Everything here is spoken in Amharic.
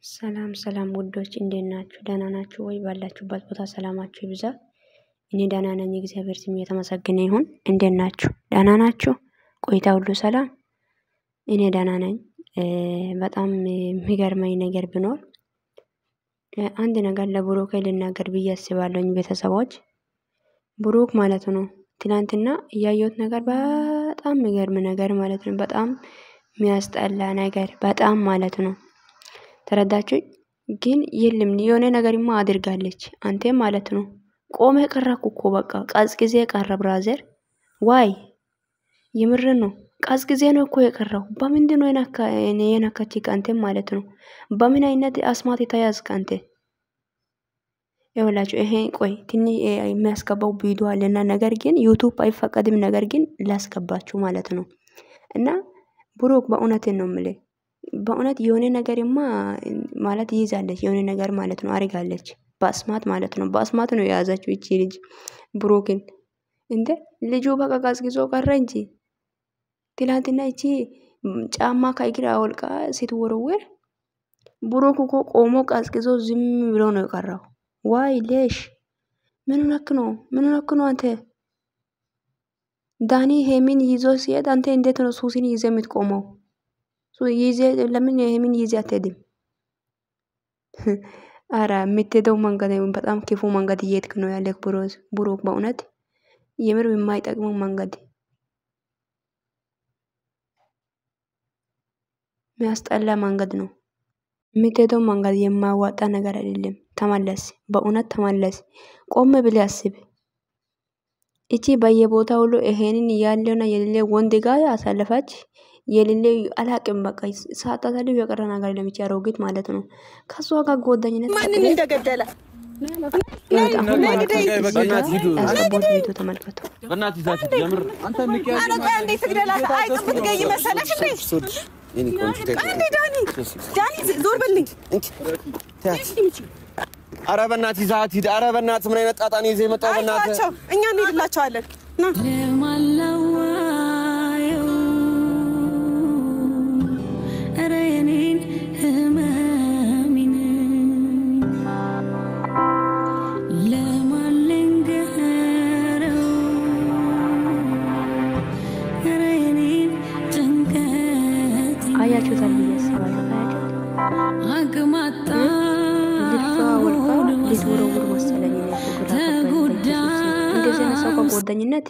ሰላም ሰላም ውዶች እንዴት ናችሁ? ደህና ናችሁ ወይ? ባላችሁበት ቦታ ሰላማችሁ ይብዛ። እኔ ደህና ነኝ፣ እግዚአብሔር ስም የተመሰገነ ይሁን። እንዴት ናችሁ? ደህና ናችሁ? ቆይታ ሁሉ ሰላም? እኔ ደህና ነኝ። በጣም የሚገርመኝ ነገር ቢኖር አንድ ነገር ለብሩክ ልናገር ብዬ አስባለሁኝ። ቤተሰቦች ብሩክ ማለት ነው ትናንትና ያየሁት ነገር በጣም የሚገርም ነገር ማለት ነው። በጣም የሚያስጠላ ነገር በጣም ማለት ነው። ተረዳችሁ? ግን የለም የሆነ ነገርማ አድርጋለች። አንተ ማለት ነው ቆመ ቀረኩ እኮ በቃ ቀዝቅዜ ቀረ ብራዘር። ዋይ የምር ነው ቀዝቅዜ ነው እኮ የቀረው። በምንድን ነው የነካችክ አንተ ማለት ነው? በምን አይነት አስማት የተያዝክ አንተ? ይኸውላችሁ ይሄ ቆይ ትንሽ የሚያስገባው ቪዲዮ አለና ነገር ግን ዩቲዩብ አይፈቀድም። ነገር ግን ላስገባችሁ ማለት ነው። እና ብሩክ በእውነቴን ነው የምልህ በእውነት የሆነ ነገርማ ማለት ይይዛለች የሆነ ነገር ማለት ነው አርጋለች። በአስማት ማለት ነው በአስማት ነው የያዘችው እቺ ልጅ ብሩክን። እንዴ ልጁ በቃ ቀዝቅዞ ቀረ እንጂ ትላንትና እቺ ጫማ ከእግር አውልቃ ስትወረወር ብሩክ እኮ ቆሞ ቀዝቅዞ ዝም ብሎ ነው የቀረው። ዋይ ሌሽ ምን ነክ ነው አንተ? ዳኒ ሄሚን ይዞ ሲሄድ አንተ እንዴት ነው ሱሲን ይዘህ የምትቆመው? ይዜ ለምን ሄሚን ይዘህ አትሄድም? አረ የምትሄደው መንገድ በጣም ክፉ መንገድ እየሄድክ ነው ያለክ ብሩክ። በእውነት የምር የማይጠቅመው መንገድ የሚያስጠላ መንገድ ነው የምትሄደው መንገድ የማያዋጣ ነገር አይደለም። ተመለስ፣ በእውነት ተመለስ። ቆም ብለህ አስብ። እቺ በየቦታው ሁሉ ይሄንን ያለውና የሌለ ወንድ ጋር አሳለፈች። የሌለ አላቅም በቃ ሳታሳልፍ የቀረ ነገር ለምቻ አሮጊት ማለት ነው። ከሷ ጋር ጓደኝነት ማንን እንደገደለ ተመልከቱ። በእናትህ ዛት ጀምር አንተ ንቂያ አረ ቆይ እንዴት ትግደላት? አይጥ ብትገይ መሰለሽ እንዴ? ዳኒ ዞር በልኝ። አረ በእናትህ ዛት ሂድ። አረ በእናትህ ምን አይነት ጣጣ ነው ይዘህ የመጣው? በእናትህ እኛ እንሄድላቸዋለን። ና አያችሁታል ብዬ አስባለሁ። ልትወረውር መሰለኝ እንደዚህ ነው ሰው ጓደኝነት